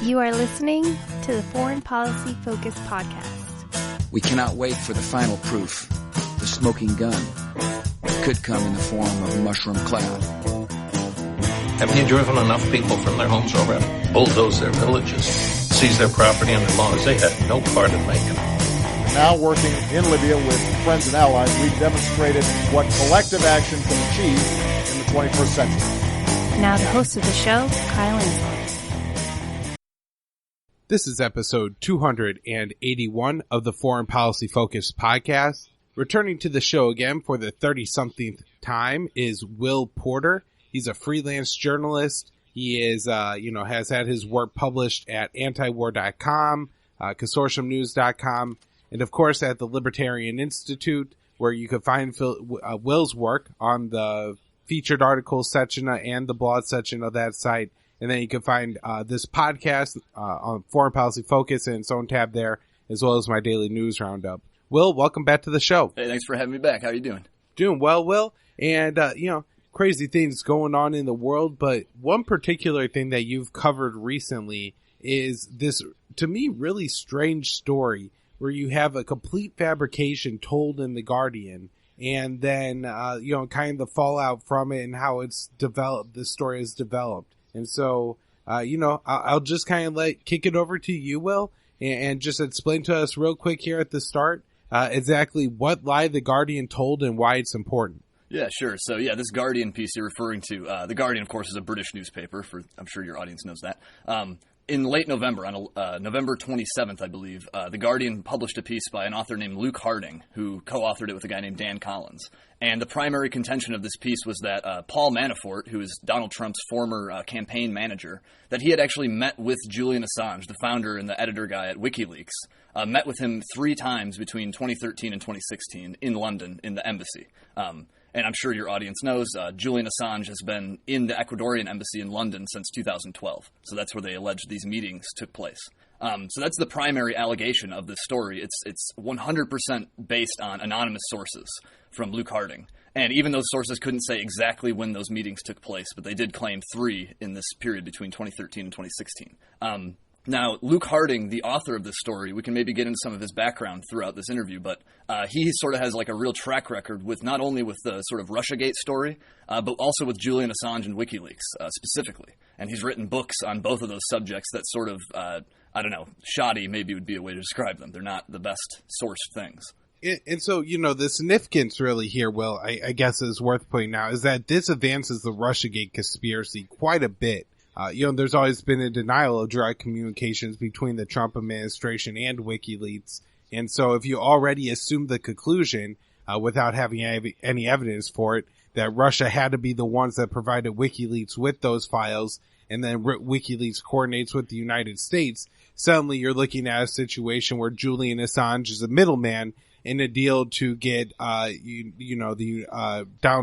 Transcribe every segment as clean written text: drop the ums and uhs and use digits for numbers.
You are listening to the Foreign Policy Focus podcast. We cannot wait for the final proof. The smoking gun could come in the form of a mushroom cloud. Haven't you driven enough people from their homes already? Bulldoze their villages, seize their property and their laws. They had no part in making it. Now working in Libya with friends and allies, we've demonstrated what collective action can achieve in the 21st century. Now the host of the show, Kyle Ansel. This is episode 281 of the Foreign Policy Focus podcast. Returning to the show again for the 30-something time is Will Porter. He's a freelance journalist. He is, has had his work published at antiwar.com, consortiumnews.com, and of course at the Libertarian Institute, where you can find Will's work on the featured articles section and the blog section of that site. And then you can find this podcast on Foreign Policy Focus and its own tab there, as well as my daily news roundup. Will, welcome back to the show. Hey, thanks for having me back. How are you doing? Doing well, Will. And, crazy things going on in the world, but one particular thing that you've covered recently is this, to me, really strange story where you have a complete fabrication told in The Guardian, and then, kind of the fallout from it and how it's developed, this story has developed. And so, I'll just kind of kick it over to you, Will, and just explain to us real quick here at the start exactly what lie The Guardian told and why it's important. Yeah, sure. So, this Guardian piece you're referring to, The Guardian, of course, is a British newspaper. I'm sure your audience knows that. In late November, on November 27th, I believe, The Guardian published a piece by an author named Luke Harding, who co-authored it with a guy named Dan Collins. And the primary contention of this piece was that Paul Manafort, who is Donald Trump's former campaign manager, that he had actually met with Julian Assange, the founder and the editor guy at Wikileaks, met with him 3 times between 2013 and 2016 in London in the embassy. And I'm sure your audience knows, Julian Assange has been in the Ecuadorian embassy in London since 2012. So that's where they allege these meetings took place. So that's the primary allegation of this story. It's 100% based on anonymous sources from Luke Harding. And even those sources couldn't say exactly when those meetings took place, but they did claim 3 in this period between 2013 and 2016. Now, Luke Harding, the author of this story, we can maybe get into some of his background throughout this interview, but he sort of has like a real track record with not only with the sort of Russiagate story, but also with Julian Assange and Wikileaks specifically. And he's written books on both of those subjects that sort of, shoddy maybe would be a way to describe them. They're not the best sourced things. And so, the significance really here, Will, I guess is worth pointing out, is that this advances the Russiagate conspiracy quite a bit. There's always been a denial of direct communications between the Trump administration and WikiLeaks. And so if you already assume the conclusion, without having any evidence for it, that Russia had to be the ones that provided WikiLeaks with those files, and then WikiLeaks coordinates with the United States, suddenly you're looking at a situation where Julian Assange is a middleman in a deal to get, Donald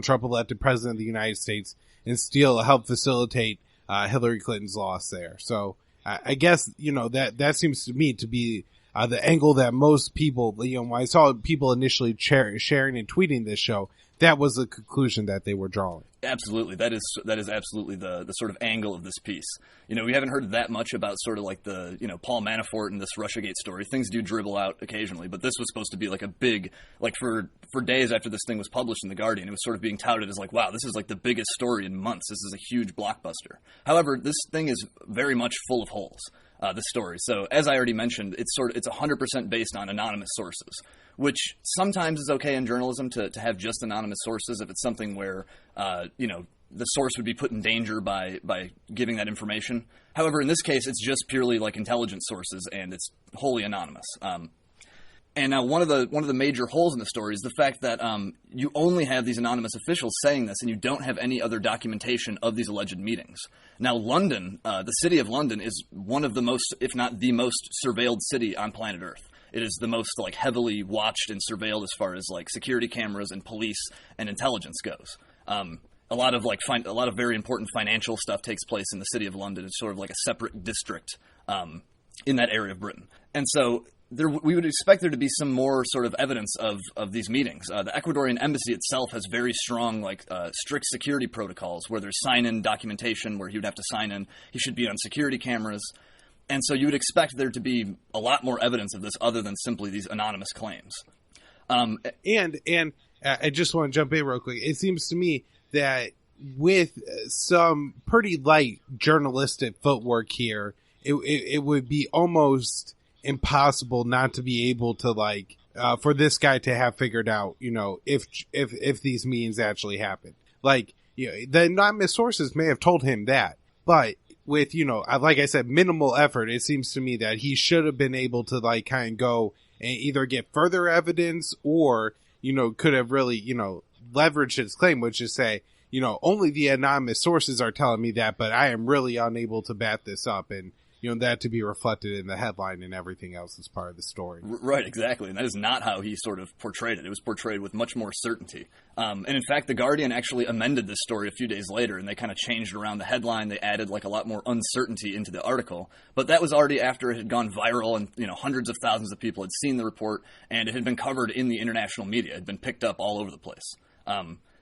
Trump elected president of the United States and still help facilitate Hillary Clinton's loss there. So I guess, that seems to me to be the angle that most people, when I saw people initially sharing and tweeting this show, that was the conclusion that they were drawing. Absolutely. That is absolutely the sort of angle of this piece. We haven't heard that much about sort of like the, Paul Manafort and this Russiagate story. Things do dribble out occasionally, but this was supposed to be like a big, like for days after this thing was published in The Guardian, it was sort of being touted as like, wow, this is like the biggest story in months. This is a huge blockbuster. However, this thing is very much full of holes. This story. So as I already mentioned, it's 100% based on anonymous sources, which sometimes is okay in journalism to have just anonymous sources if it's something where, the source would be put in danger by giving that information. However, in this case, it's just purely like intelligence sources and it's wholly anonymous. And now one of the major holes in the story is the fact that you only have these anonymous officials saying this and you don't have any other documentation of these alleged meetings. Now, London, the city of London is one of the most, if not the most surveilled city on planet Earth. It is the most like heavily watched and surveilled as far as like security cameras and police and intelligence goes. A lot of very important financial stuff takes place in the city of London. It's sort of like a separate district in that area of Britain. And so we would expect there to be some more sort of evidence of these meetings. The Ecuadorian embassy itself has very strong, strict security protocols where there's sign-in documentation where he would have to sign in. He should be on security cameras. And so you would expect there to be a lot more evidence of this other than simply these anonymous claims. And I just want to jump in real quick. It seems to me that with some pretty light journalistic footwork here, it would be almost impossible not to be able to, like, for this guy to have figured out, you know, if these meetings actually happened. Like, you know, the anonymous sources may have told him that, but with, you know, like I said, minimal effort, it seems to me that he should have been able to, like, kind of go and either get further evidence or, you know, could have really, you know, leveraged his claim, which is say, you know, only the anonymous sources are telling me that, but I am really unable to back this up, and, you know, that to be reflected in the headline and everything else as part of the story. Right, exactly. And that is not how he sort of portrayed it. It was portrayed with much more certainty. And in fact, The Guardian actually amended this story a few days later, and they kind of changed around the headline. They added like a lot more uncertainty into the article. But that was already after it had gone viral and, you know, hundreds of thousands of people had seen the report, and it had been covered in the international media. It had been picked up all over the place.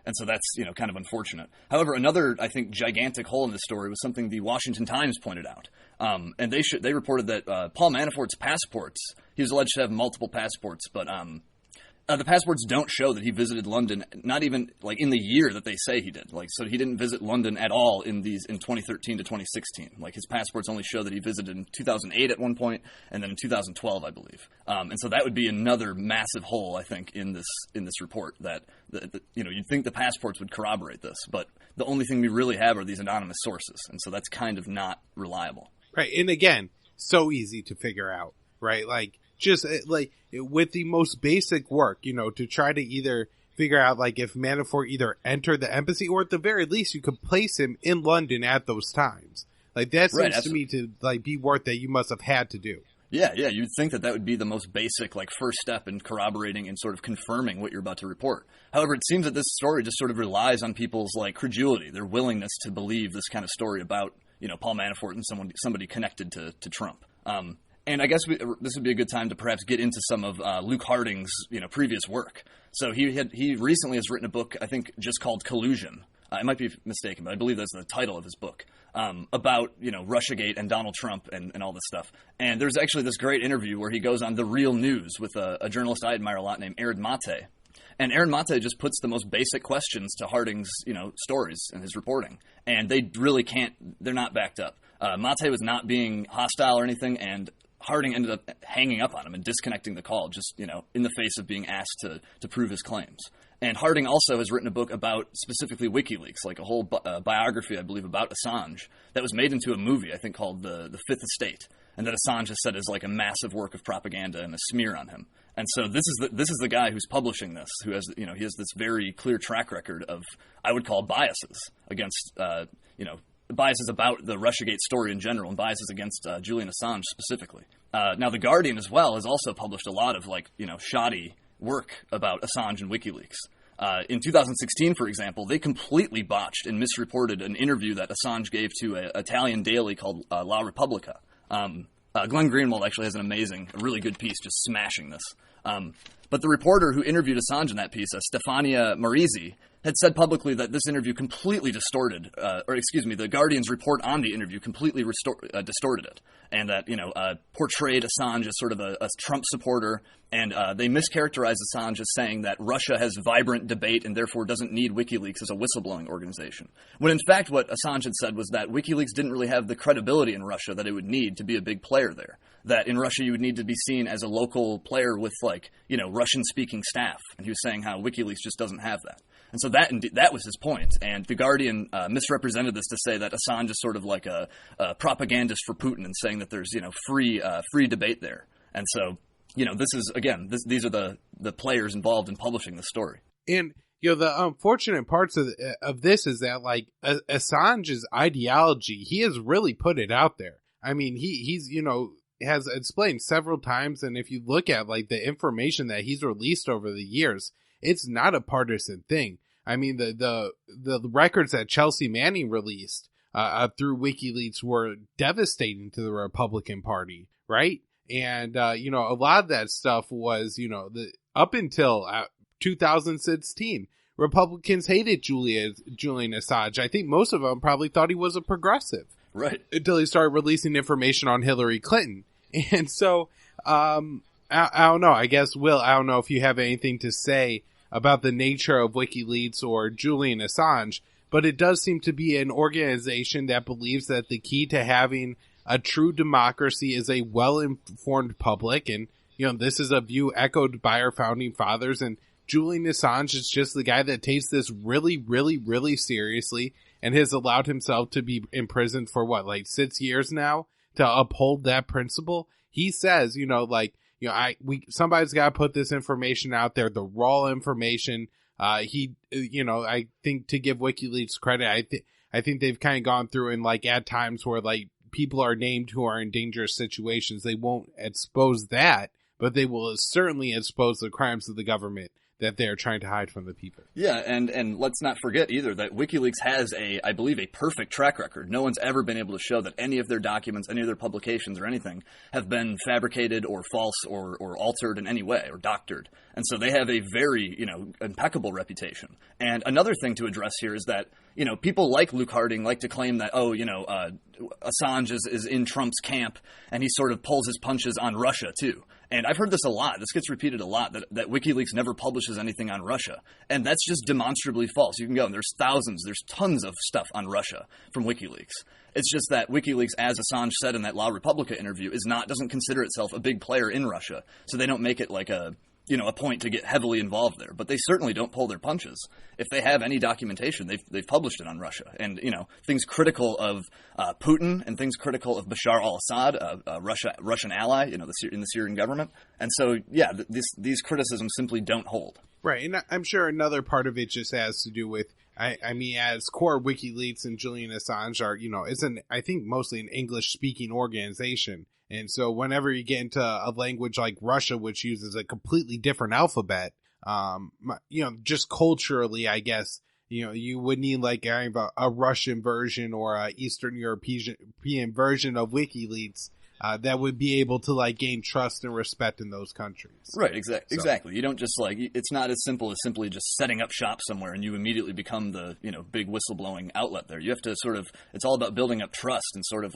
And so that's, you know, kind of unfortunate. However, another, I think, gigantic hole in this story was something the Washington Times pointed out. And they reported that Paul Manafort's passports, he was alleged to have multiple passports, but the passports don't show that he visited London, not even like in the year that they say he did. Like, so he didn't visit London at all in 2013 to 2016. Like, his passports only show that he visited in 2008 at one point, and then in 2012, I believe. And so that would be another massive hole, I think, in this report. That you know, you'd think the passports would corroborate this, but the only thing we really have are these anonymous sources, and so that's kind of not reliable. Right, and again, so easy to figure out, right? Like, just like with the most basic work, you know, to try to either figure out like if Manafort either entered the embassy or at the very least you could place him in London at those times. Like, that seems to me to like be work that you must have had to do. Yeah, you'd think that would be the most basic, like, first step in corroborating and sort of confirming what you're about to report. However, it seems that this story just sort of relies on people's, like, credulity, their willingness to believe this kind of story about, you know, Paul Manafort and somebody connected to Trump. And I guess this would be a good time to perhaps get into some of Luke Harding's, you know, previous work. So he recently has written a book, I think, just called Collusion. I might be mistaken, but I believe that's the title of his book, about, you know, Russiagate and Donald Trump and all this stuff. And there's actually this great interview where he goes on The Real News with a journalist I admire a lot named Aaron Mate. And Aaron Mate just puts the most basic questions to Harding's, you know, stories and his reporting. And they really they're not backed up. Mate was not being hostile or anything, and Harding ended up hanging up on him and disconnecting the call, just, you know, in the face of being asked to prove his claims. And Harding also has written a book about specifically WikiLeaks, like a whole biography, I believe, about Assange that was made into a movie, I think, called The Fifth Estate, and that Assange has said is like a massive work of propaganda and a smear on him. And so this is the guy who's publishing this, who has, you know, he has this very clear track record of, I would call, biases against, you know, biases about the Russiagate story in general and biases against Julian Assange specifically. Now, The Guardian as well has also published a lot of, like, you know, shoddy work about Assange and WikiLeaks. In 2016, for example, they completely botched and misreported an interview that Assange gave to an Italian daily called La Repubblica. Glenn Greenwald actually has a really good piece just smashing this. But the reporter who interviewed Assange in that piece, Stefania Marisi, had said publicly that this interview completely distorted, the Guardian's report on the interview completely distorted it, and that, you know, portrayed Assange as sort of a Trump supporter, and they mischaracterized Assange as saying that Russia has vibrant debate and therefore doesn't need WikiLeaks as a whistleblowing organization. When in fact what Assange had said was that WikiLeaks didn't really have the credibility in Russia that it would need to be a big player there. That in Russia you would need to be seen as a local player with, like, you know, Russian-speaking staff, and he was saying how WikiLeaks just doesn't have that. And so that was his point. And The Guardian misrepresented this to say that Assange is sort of like a propagandist for Putin and saying that there's, you know, free debate there. And so, you know, this is, again, these are the players involved in publishing the story. And, you know, the unfortunate parts of this is that, like, Assange's ideology, he has really put it out there. I mean, he's, you know, has explained several times, and if you look at, like, the information that he's released over the years, it's not a partisan thing. I mean, the records that Chelsea Manning released through WikiLeaks were devastating to the Republican Party, right? And, you know, a lot of that stuff was, you know, up until 2016, Republicans hated Julian Assange. I think most of them probably thought he was a progressive. Right. Until he started releasing information on Hillary Clinton. And so, I don't know. I guess, Will, I don't know if you have anything to say about the nature of WikiLeaks or Julian Assange, but it does seem to be an organization that believes that the key to having a true democracy is a well-informed public. And, this is a view echoed by our founding fathers. And Julian Assange is just the guy that takes this really, really, really seriously and has allowed himself to be imprisoned for 6 years now to uphold that principle. He says, somebody's got to put this information out there, the raw information. I think to give WikiLeaks credit, I think they've kind of gone through and at times where people are named who are in dangerous situations. They won't expose that, but they will certainly expose the crimes of the government that they're trying to hide from the people. Yeah, and let's not forget either that WikiLeaks has I believe, a perfect track record. No one's ever been able to show that any of their documents, any of their publications or anything have been fabricated or false or altered in any way or doctored. And so they have a very, impeccable reputation. And another thing to address here is that, people like Luke Harding like to claim that, Assange is in Trump's camp and he sort of pulls his punches on Russia too. And I've heard this a lot. This gets repeated a lot, that WikiLeaks never publishes anything on Russia. And that's just demonstrably false. You can go, and there's tons of stuff on Russia from WikiLeaks. It's just that WikiLeaks, as Assange said in that La Repubblica interview, doesn't consider itself a big player in Russia. So they don't make it like a point to get heavily involved there. But they certainly don't pull their punches. If they have any documentation, they've published it on Russia. And, things critical of Putin and things critical of Bashar al-Assad, a Russian ally, in the Syrian government. And so, yeah, these criticisms simply don't hold. Right. And I'm sure another part of it just has to do with, as core WikiLeaks and Julian Assange are, I think mostly an English-speaking organization. And so whenever you get into a language like Russia, which uses a completely different alphabet, just culturally, I guess, you would need a Russian version or a Eastern European version of WikiLeaks that would be able to gain trust and respect in those countries. Right, exactly. You don't just it's not as simple as simply just setting up shop somewhere and you immediately become the, big whistleblowing outlet there. You have to it's all about building up trust and sort of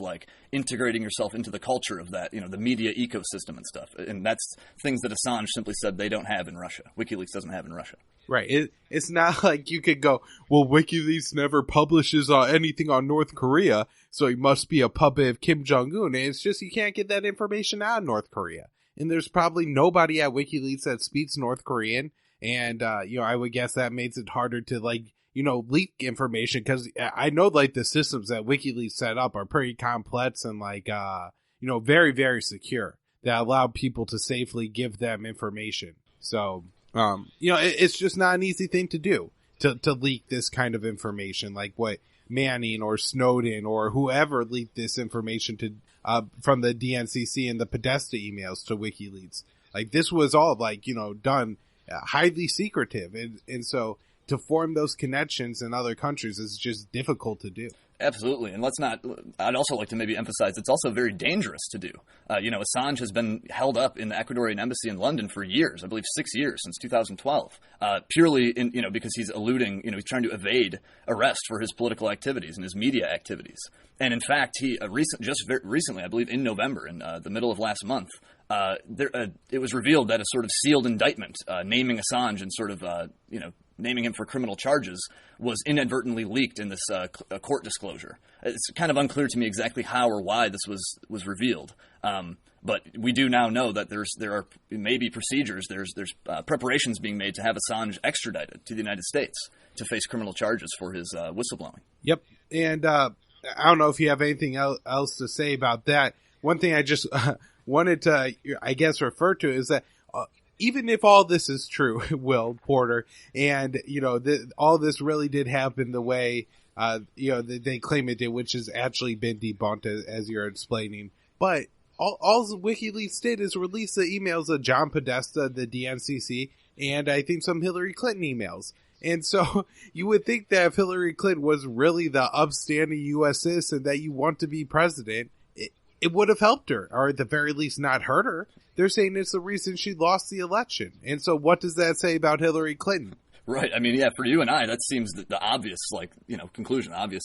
integrating yourself into the culture of that, the media ecosystem and stuff. And that's things that Assange simply said they don't have in Russia. WikiLeaks doesn't have in Russia. Right. It's not like you could go, well, WikiLeaks never publishes anything on North Korea, so he must be a puppet of Kim Jong-un. And it's just you can't get that information out of North Korea. And there's probably nobody at WikiLeaks that speaks North Korean. And, I would guess that makes it harder to, leak information. Because I know, the systems that WikiLeaks set up are pretty complex and, very, very secure that allow people to safely give them information. So... it's just not an easy thing to do, to leak this kind of information, like what Manning or Snowden or whoever leaked this information to from the DNCC and the Podesta emails to WikiLeaks. This was all done highly secretive, and so to form those connections in other countries is just difficult to do. Absolutely. And I'd also like to maybe emphasize it's also very dangerous to do. Assange has been held up in the Ecuadorian embassy in London for years, I believe 6 years, since 2012, purely because he's he's trying to evade arrest for his political activities and his media activities. And in fact, he recently, I believe in November, in the middle of last month, it was revealed that a sort of sealed indictment naming Assange and sort of, naming him for criminal charges was inadvertently leaked in this court disclosure. It's kind of unclear to me exactly how or why this was revealed. But we do now know that there are maybe procedures, there's preparations being made to have Assange extradited to the United States to face criminal charges for his whistleblowing. Yep. And I don't know if you have anything else to say about that. One thing I just wanted to, I guess, refer to is that even if all this is true, Will Porter, and, all this really did happen the way, they claim it did, which has actually been debunked as you're explaining. But all WikiLeaks did is release the emails of John Podesta, the DNCC, and I think some Hillary Clinton emails. And so you would think that if Hillary Clinton was really the upstanding U.S. citizen that you want to be president, it would have helped her, or at the very least not hurt her. They're saying it's the reason she lost the election. And so what does that say about Hillary Clinton? Right. I mean, yeah, for you and I, that seems the obvious, conclusion, obvious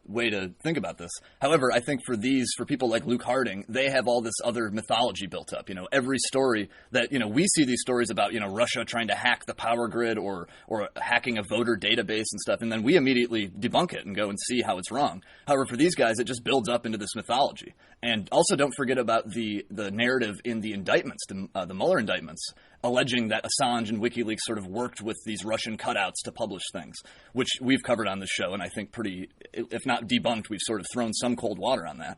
way to think about this. However, I think for people like Luke Harding, they have all this other mythology built up. Every story that, we see these stories about, Russia trying to hack the power grid or hacking a voter database and stuff, and then we immediately debunk it and go and see how it's wrong. However, for these guys, it just builds up into this mythology. And also don't forget about the narrative in the indictments, the Mueller indictments, alleging that Assange and WikiLeaks sort of worked with these Russian cutouts to publish things, which we've covered on the show, and I think pretty, if not debunked, we've sort of thrown some cold water on that.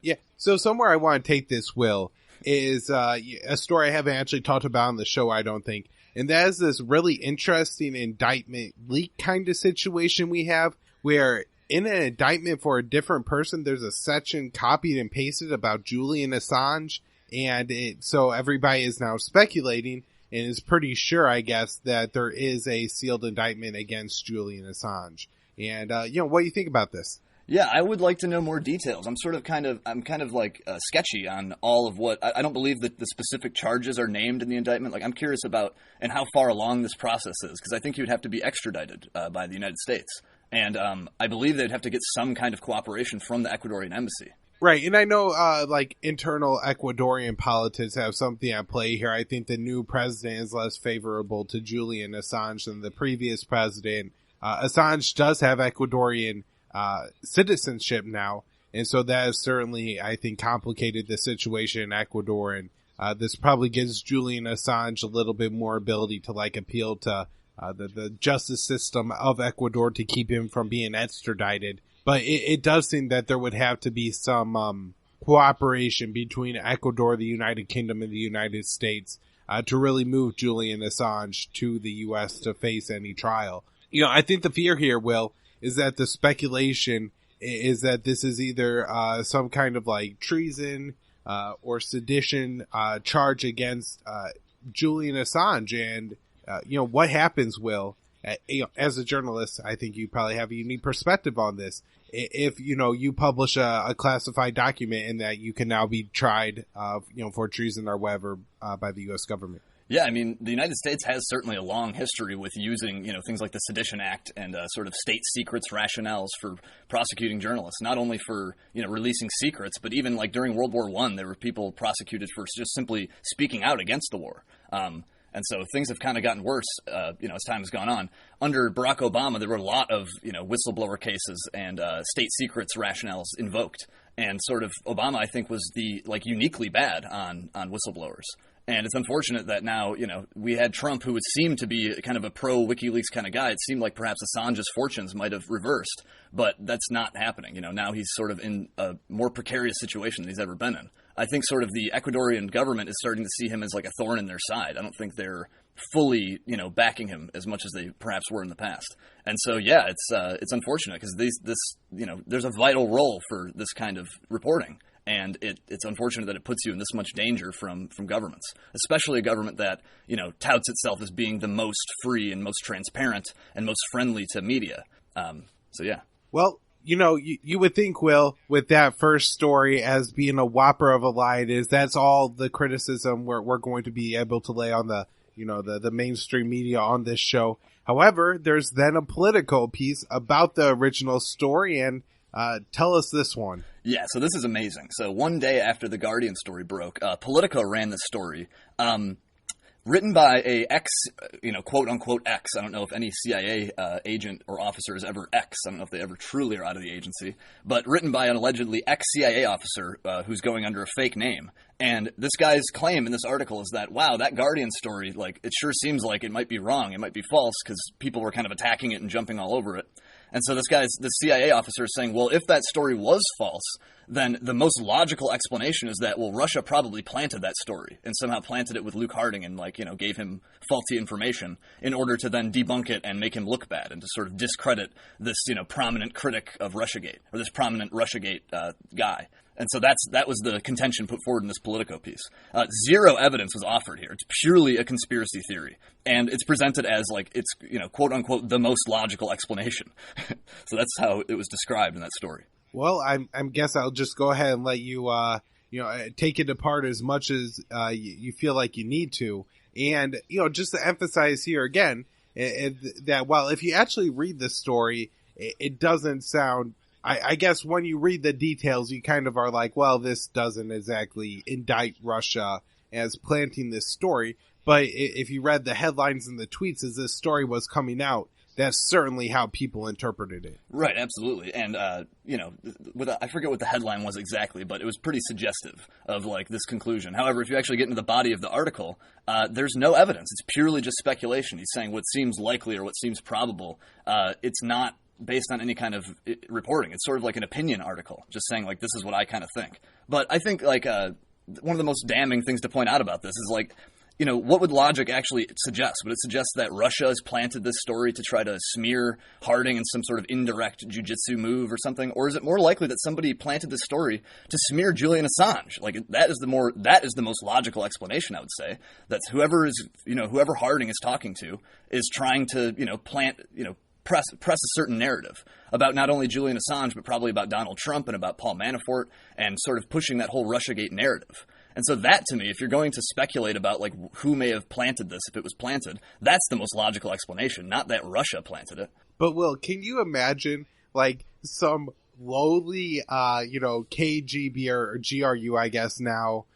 Yeah, so somewhere I want to take this, Will, is a story I haven't actually talked about on the show, I don't think, and that is this really interesting indictment leak kind of situation we have, where in an indictment for a different person, there's a section copied and pasted about Julian Assange, and so everybody is now speculating and is pretty sure, I guess, that there is a sealed indictment against Julian Assange. And, what do you think about this? Yeah, I would like to know more details. I'm kind of sketchy on all of what, I don't believe that the specific charges are named in the indictment. Like, I'm curious about, and how far along this process is, because I think you would have to be extradited by the United States. And I believe they'd have to get some kind of cooperation from the Ecuadorian embassy. Right, and I know, internal Ecuadorian politics have something at play here. I think the new president is less favorable to Julian Assange than the previous president. Assange does have Ecuadorian citizenship now, and so that has certainly, I think, complicated the situation in Ecuador, and this probably gives Julian Assange a little bit more ability to, appeal to the justice system of Ecuador to keep him from being extradited. But it does seem that there would have to be some cooperation between Ecuador, the United Kingdom, and the United States to really move Julian Assange to the U.S. to face any trial. I think the fear here, Will, is that the speculation is that this is either some kind of treason or sedition charge against Julian Assange. And, what happens, Will, as a journalist, I think you probably have a unique perspective on this. If, you publish a classified document and that you can now be tried, for treason or whatever by the U.S. government. Yeah, I mean, the United States has certainly a long history with using, things like the Sedition Act and sort of state secrets rationales for prosecuting journalists, not only for, releasing secrets, but even during World War I, there were people prosecuted for just simply speaking out against the war. And so things have kind of gotten worse, as time has gone on. Under Barack Obama, there were a lot of, whistleblower cases and state secrets rationales invoked. And sort of Obama, I think, was uniquely bad on whistleblowers. And it's unfortunate that now, we had Trump, who would seem to be kind of a pro-WikiLeaks kind of guy. It seemed like perhaps Assange's fortunes might have reversed, but that's not happening. Now he's sort of in a more precarious situation than he's ever been in. I think sort of the Ecuadorian government is starting to see him as a thorn in their side. I don't think they're fully, backing him as much as they perhaps were in the past. And so, yeah, it's unfortunate because there's a vital role for this kind of reporting. And it's unfortunate that it puts you in this much danger from governments, especially a government that, touts itself as being the most free and most transparent and most friendly to media. So, yeah. Well, you would think, Will, with that first story as being a whopper of a lie, that's all the criticism we're going to be able to lay on the mainstream media on this show. However, there's then a Politico piece about the original story, and tell us this one. Yeah, so this is amazing. So one day after the Guardian story broke, Politico ran this story, written by a quote-unquote ex. I don't know if any CIA agent or officer is ever ex. I don't know if they ever truly are out of the agency. But written by an allegedly ex-CIA officer who's going under a fake name. And this guy's claim in this article is that, wow, that Guardian story, it sure seems like it might be wrong. It might be false because people were kind of attacking it and jumping all over it. And so the CIA officer is saying, well, if that story was false, then the most logical explanation is that, well, Russia probably planted that story and somehow planted it with Luke Harding and, gave him faulty information in order to then debunk it and make him look bad and to sort of discredit this, prominent critic of Russiagate or this prominent Russiagate guy. And so that was the contention put forward in this Politico piece. Zero evidence was offered here. It's purely a conspiracy theory. And it's presented as it's, quote unquote, the most logical explanation. So that's how it was described in that story. Well, I guess I'll just go ahead and let you, take it apart as much as you feel like you need to. And, just to emphasize here again, that while if you actually read the story, it doesn't sound I guess when you read the details, you kind of are like, well, this doesn't exactly indict Russia as planting this story. But if you read the headlines and the tweets as this story was coming out, that's certainly how people interpreted it. Right, absolutely. And, I forget what the headline was exactly, but it was pretty suggestive of, like, this conclusion. However, if you actually get into the body of the article, there's no evidence. It's purely just speculation. He's saying what seems likely or what seems probable. It's not based on any kind of reporting. It's sort of like an opinion article, just saying, like, this is what I kind of think. But I think, like, one of the most damning things to point out about this is, like, what would logic actually suggest? Would it suggest that Russia has planted this story to try to smear Harding in some sort of indirect jujitsu move or something? Or is it more likely that somebody planted this story to smear Julian Assange? Like, that is the most logical explanation, I would say. That whoever Harding is talking to is trying to, press a certain narrative about not only Julian Assange, but probably about Donald Trump and about Paul Manafort, and sort of pushing that whole Russiagate narrative. And so that, to me, if you're going to speculate about, like, who may have planted this, if it was planted, that's the most logical explanation, not that Russia planted it. But, Will, can you imagine, like, some lowly, KGB or GRU, I guess now,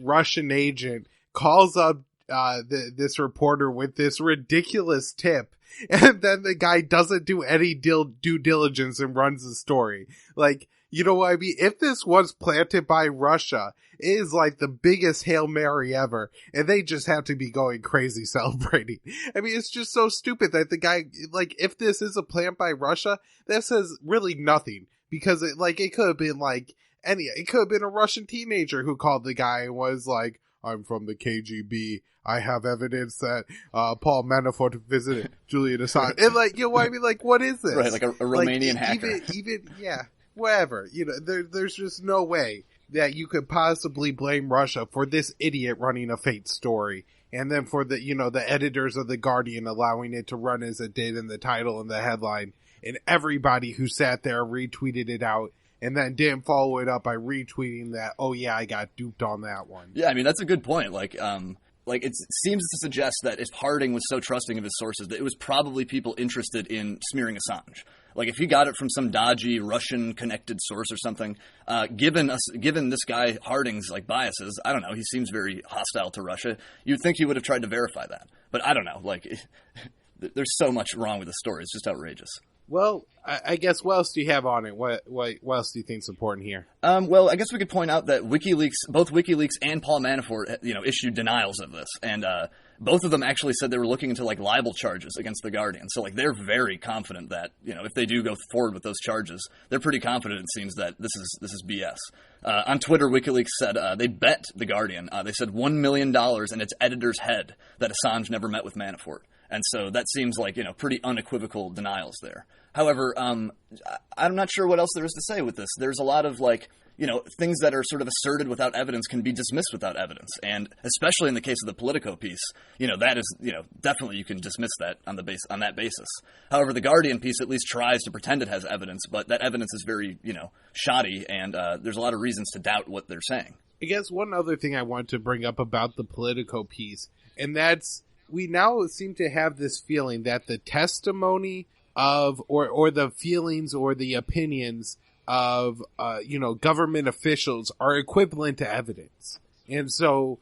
Russian agent calls up this reporter with this ridiculous tip, and then the guy doesn't do any due diligence and runs the story? Like, you know what I mean? If this was planted by Russia, it is like the biggest Hail Mary ever, and they just have to be going crazy celebrating. I mean, it's just so stupid that the guy, like, if this is a plant by Russia, that says really nothing, because it could have been like it could have been a Russian teenager who called the guy and was like, I'm from the KGB. I have evidence that Paul Manafort visited Julian Assange. And, like, what I mean? Like, what is this? Right, like a Romanian hacker. Yeah, whatever. There's just no way that you could possibly blame Russia for this idiot running a fake story, and then for the editors of The Guardian allowing it to run as it did in the title and the headline, and everybody who sat there retweeted it out, and then didn't follow it up by retweeting that, oh yeah, I got duped on that one. Yeah, I mean, that's a good point. Like, it seems to suggest that if Harding was so trusting of his sources, that it was probably people interested in smearing Assange. Like, if he got it from some dodgy Russian-connected source or something, given this guy Harding's, like, biases, I don't know, he seems very hostile to Russia, you'd think he would have tried to verify that. But I don't know, like, there's so much wrong with the story. It's just outrageous. Well, I guess what else do you have on it? What else do you think is important here? Well, I guess we could point out that both WikiLeaks and Paul Manafort, issued denials of this, and both of them actually said they were looking into, like, libel charges against The Guardian. So, like, they're very confident that, if they do go forward with those charges, they're pretty confident, it seems, that this is BS. On Twitter, WikiLeaks said they bet The Guardian. They said $1 million in its editor's head that Assange never met with Manafort. And so that seems like, pretty unequivocal denials there. However, I'm not sure what else there is to say with this. There's a lot of, like, things that are sort of asserted without evidence can be dismissed without evidence. And especially in the case of the Politico piece, that is, definitely you can dismiss that on that basis. However, the Guardian piece at least tries to pretend it has evidence, but that evidence is very, shoddy, and there's a lot of reasons to doubt what they're saying. I guess one other thing I want to bring up about the Politico piece, and that's, we now seem to have this feeling that the testimony of, or the feelings or the opinions of, government officials are equivalent to evidence. And so,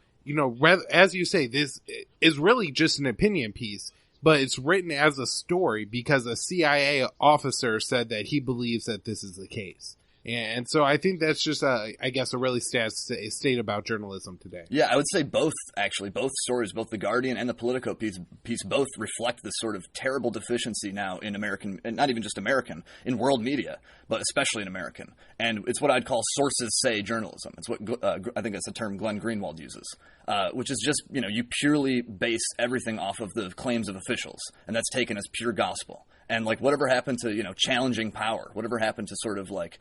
as you say, this is really just an opinion piece, but it's written as a story because a CIA officer said that he believes that this is the case. And so I think that's just, a really sad state about journalism today. Yeah, I would say both stories, both The Guardian and the Politico piece both reflect this sort of terrible deficiency now in American, and not even just American, in world media, but especially in American. And it's what I'd call sources say journalism. It's what I think that's a term Glenn Greenwald uses, which is just, you purely base everything off of the claims of officials, and that's taken as pure gospel. And, like, whatever happened to, challenging power? Whatever happened to sort of, like,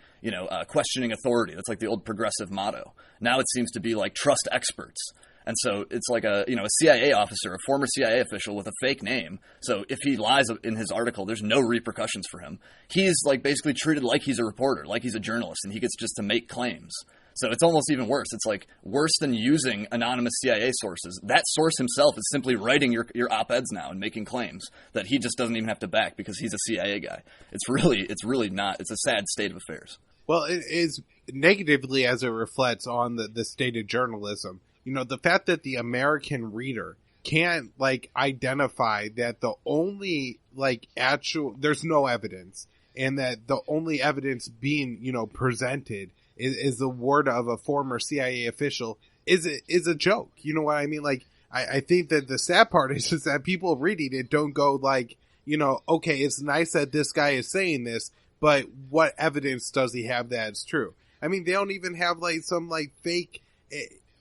questioning authority? That's like the old progressive motto. Now it seems to be, like, trust experts. And so it's like a CIA officer, a former CIA official with a fake name. So if he lies in his article, there's no repercussions for him. He's, like, basically treated like he's a reporter, like he's a journalist, and he gets just to make claims. So it's almost even worse. It's like worse than using anonymous CIA sources. That source himself is simply writing your op-eds now and making claims that he just doesn't even have to back because he's a CIA guy. It's really not. It's a sad state of affairs. Well, it is negatively as it reflects on the state of journalism. You know, the fact that the American reader can't, like, identify that the only, like, there's no evidence, and that the only evidence being, you know, presented is the word of a former CIA official is a joke. You know what I mean? Like, I think that the sad part is just that people reading it don't go like, you know, okay, it's nice that this guy is saying this, but what evidence does he have that it's true? I mean, they don't even have like some like fake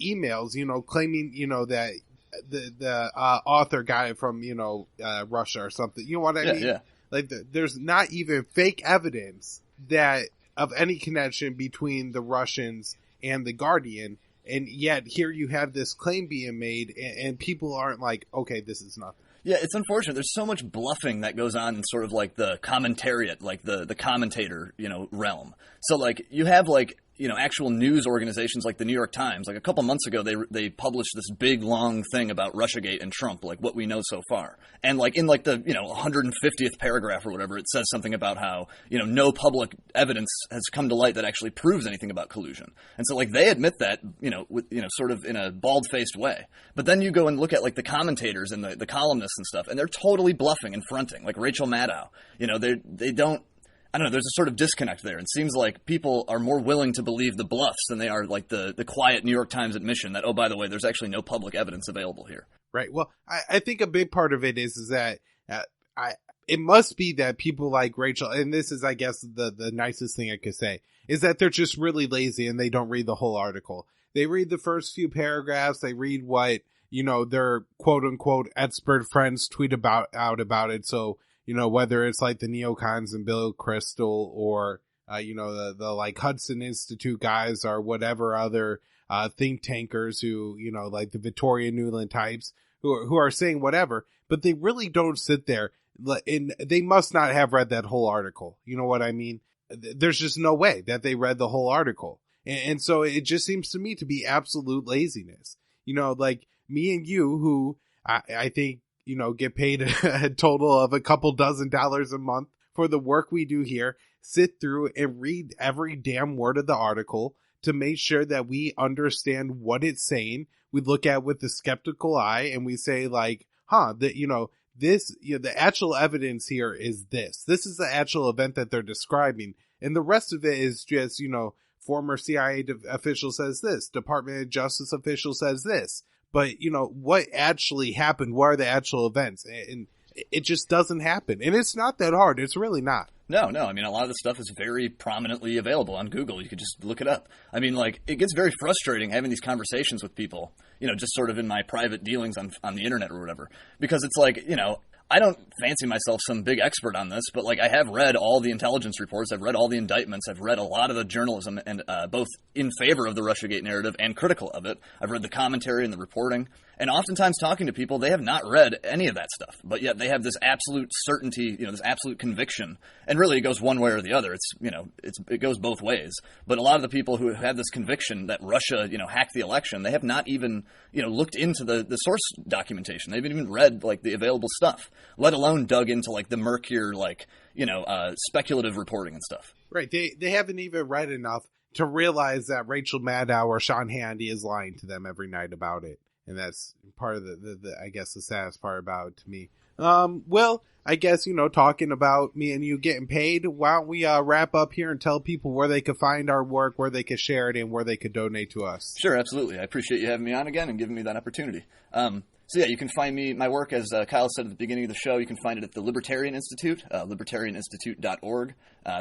emails, you know, claiming, you know, that the author got it from, you know, Russia or something. You know what I mean? Yeah. Like there's not even fake evidence that of any connection between the Russians and the Guardian. And yet here you have this claim being made and people aren't like, okay, this is nothing. Yeah, it's unfortunate. There's so much bluffing that goes on in sort of like the commentariat, like the commentator, you know, realm. So like you have like, you know, actual news organizations like the New York Times. Like a couple months ago, they published this big long thing about Russiagate and Trump, like what we know so far. And like in like the, you know, 150th paragraph or whatever, it says something about how, you know, no public evidence has come to light that actually proves anything about collusion. And so like they admit that, you know, with, you know, sort of in a bald-faced way. But then you go and look at like the commentators and the columnists and stuff, and they're totally bluffing and fronting. Like Rachel Maddow, you know, they don't. I don't know, there's a sort of disconnect there. It seems like people are more willing to believe the bluffs than they are like the quiet New York Times admission that, oh, by the way, there's actually no public evidence available here. Right. Well, I think a big part of it is that it must be that people like Rachel, and this is, I guess, the nicest thing I could say, is that they're just really lazy and they don't read the whole article. They read the first few paragraphs. They read what, you know, their quote unquote expert friends tweet out about it. So, you know, whether it's like the neocons and Bill Kristol or, you know, the like Hudson Institute guys or whatever other think tankers who, you know, like the Victoria Nuland types who are saying whatever, but they really don't sit there and they must not have read that whole article. You know what I mean? There's just no way that they read the whole article. And so it just seems to me to be absolute laziness. You know, like me and you who I think, you know, get paid a total of a couple $dozen a month for the work we do here, sit through and read every damn word of the article to make sure that we understand what it's saying. We look at it with a skeptical eye and we say like, that, you know, this, you know, the actual evidence here is this. This is the actual event that they're describing. And the rest of it is just, you know, former CIA official says this, Department of Justice official says this. But, you know, what actually happened? What are the actual events? And it just doesn't happen. And it's not that hard. It's really not. No. I mean, a lot of the stuff is very prominently available on Google. You could just look it up. I mean, like, it gets very frustrating having these conversations with people, you know, just sort of in my private dealings on the internet or whatever. Because it's like, you know, I don't fancy myself some big expert on this, but like I have read all the intelligence reports, I've read all the indictments, I've read a lot of the journalism, and both in favor of the Russiagate narrative and critical of it. I've read the commentary and the reporting, and oftentimes talking to people, they have not read any of that stuff, but yet they have this absolute certainty, you know, this absolute conviction, and really it goes one way or the other. It's, you know, it goes both ways. But a lot of the people who have this conviction that Russia, you know, hacked the election, they have not even, you know, looked into the source documentation. They haven't even read like the available stuff, let alone dug into like the murkier, like, you know, speculative reporting and stuff. Right. They haven't even read enough to realize that Rachel Maddow or Sean Hannity is lying to them every night about it. And that's part of the I guess, the saddest part about it to me. Well, I guess, you know, talking about me and you getting paid, why don't we wrap up here and tell people where they could find our work, where they could share it, and where they could donate to us. Sure, absolutely. I appreciate you having me on again and giving me that opportunity. So yeah, you can find my work, as Kyle said at the beginning of the show, you can find it at the Libertarian Institute, libertarianinstitute.org,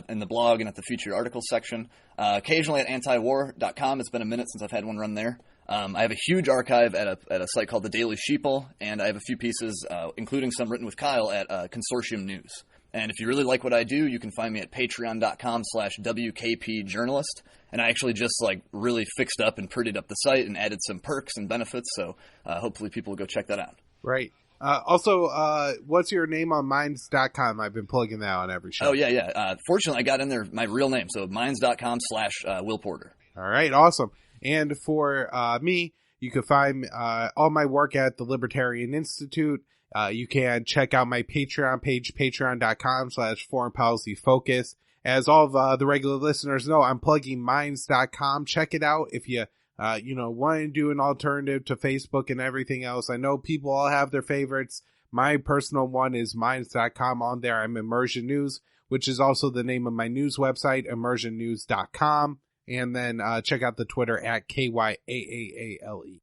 in the blog and at the featured articles section. Occasionally at antiwar.com. It's been a minute since I've had one run there. I have a huge archive at a site called the Daily Sheeple, and I have a few pieces, including some written with Kyle, at Consortium News. And if you really like what I do, you can find me at patreon.com/WKPjournalist. And I actually just like really fixed up and prettied up the site and added some perks and benefits. So hopefully people will go check that out. Right. Also, what's your name on minds.com? I've been plugging that on every show. Oh, yeah. Fortunately, I got in there my real name. So minds.com/Will Porter. All right, awesome. And for me, you can find all my work at the Libertarian Institute. You can check out my Patreon page, patreon.com/foreignpolicyfocus. As all of the regular listeners know, I'm plugging minds.com. Check it out if you want to do an alternative to Facebook and everything else. I know people all have their favorites. My personal one is minds.com. On there, I'm Immersion News, which is also the name of my news website, immersionnews.com. And then check out the Twitter at KYAAALE.